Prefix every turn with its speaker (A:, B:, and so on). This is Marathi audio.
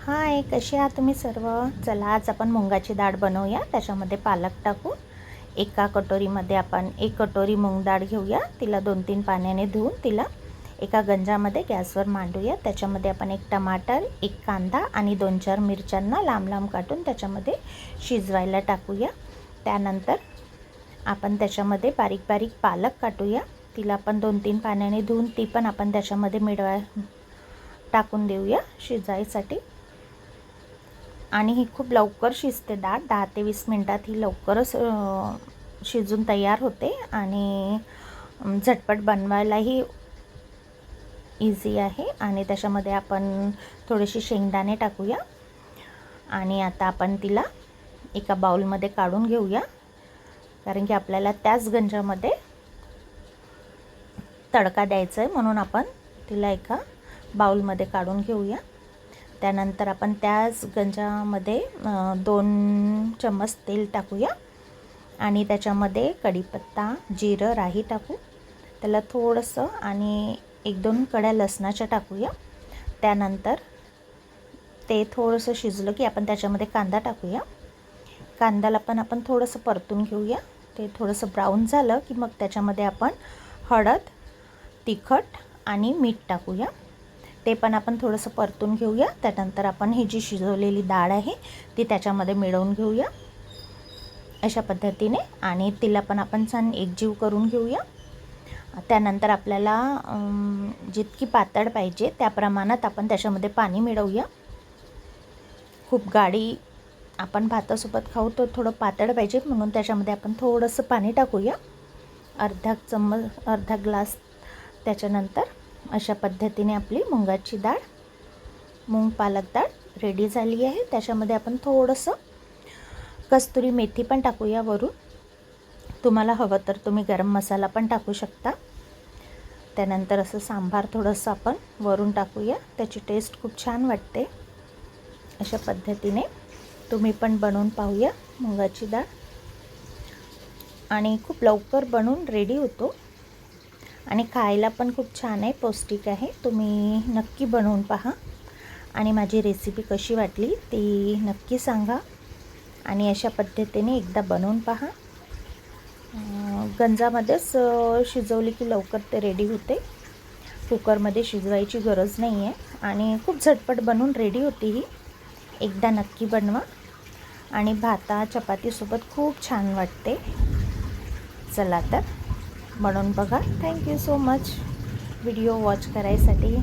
A: हाय, कसे आहात तुम्ही सर्व? चला आज आपण मुंगाची डाळ बनवूया. त्याच्यामध्ये पालक टाकू. एका कटोरीमध्ये आपण 1 कटोरी मूग डाळ घेऊया. तिला 2-3 पाण्याने धुवून तिला एका गंजामध्ये गॅसवर मांडूया. त्याच्यामध्ये आपण 1 टमाटर, 1 कांदा आणि 2-4 मिरच्यांना लांब लांब काटून त्याच्यामध्ये शिजवायला टाकूया. त्यानंतर आपण त्याच्यामध्ये बारीक बारीक पालक काटूया. तिला आपण 2-3 पाण्याने धुवून ती पण आपण त्याच्यामध्ये टाकून देऊया शिजायसाठी. आणि ही खूप लवकर शिजते डाळ. 10 ते 20 मिनटात ही लवकरच शिजून तयार होते आणि झटपट बनवायलाही इझी आहे. आणि त्याच्यामध्ये आपण थोडेसे शेंगदाणे टाकूया. आणि आता आपण तिला एका बाउलमध्ये काढून घेऊया, कारण की आपल्याला त्याच गंजामध्ये तडका द्यायचा आहे, म्हणून आपण तिला एका बाउलमध्ये काढून घेऊया. त्यानंतर आपण त्याच गंजामध्ये 2 चम्मच तेल टाकूया आणि त्याच्यामध्ये कढीपत्ता, जिरं, राई टाकू. त्याला थोडंसं आणि 1-2 कड्या लसणाच्या टाकूया. त्यानंतर ते थोडंसं शिजलं की आपण त्याच्यामध्ये कांदा टाकूया. कांद्याला पण आपण थोडंसं परतून घेऊया. ते थोडंसं ब्राऊन झालं की मग त्याच्यामध्ये आपण हळद, तिखट आणि मीठ टाकूया. ते पण आपण थोडंसं परतून घेऊया. त्यानंतर आपण ही जी शिजवलेली डाळ आहे ती त्याच्यामध्ये मिळवून घेऊया अशा पद्धतीने. आणि तिला पण आपण छान एकजीव करून घेऊया. त्यानंतर आपल्याला जितकी पातळ पाहिजे त्या प्रमाणात आपण त्याच्यामध्ये पाणी मिळवूया. खूप गाढी आपण भातासोबत खाऊ तर थोडं पातळ पाहिजे, म्हणून त्याच्यामध्ये आपण थोडंसं पाणी टाकूया, अर्धा ग्लास. त्याच्यानंतर अशा पद्धतीने आपली मुगाची डाळ, मूग पालक डाळ रेडी झाली आहे. त्याच्यामध्ये आपण थोडंसं कस्तुरी मेथी पण टाकूया वरून. तुम्हाला हवं तर तुम्ही गरम मसाला पण टाकू शकता. त्यानंतर असं सांबार थोडंसं आपण वरून टाकूया. त्याची टेस्ट खूप छान वाटते. अशा पद्धतीने तुम्ही पण बनवून पाहूया मुगाची डाळ. आणि खूप लवकर बनवून रेडी होतो आणि खायला पण खूप छान आहे, पौष्टिक आहे. तुम्ही नक्की बनवून पहा आणि माझी रेसिपी कशी वाटली ती नक्की सांगा. आणि अशा पद्धतीने एकदा बनवून पहा. गंजामध्येच शिजवली की लवकर ते रेडी होते. कुकरमध्ये शिजवायची गरज नाही आहे आणि खूप झटपट बनवून रेडी होती ही. एकदा नक्की बनवा आणि भाता चपातीसोबत खूप छान वाटते. चला तर बनवून बघा. Thank you so much video watch करायसाठी.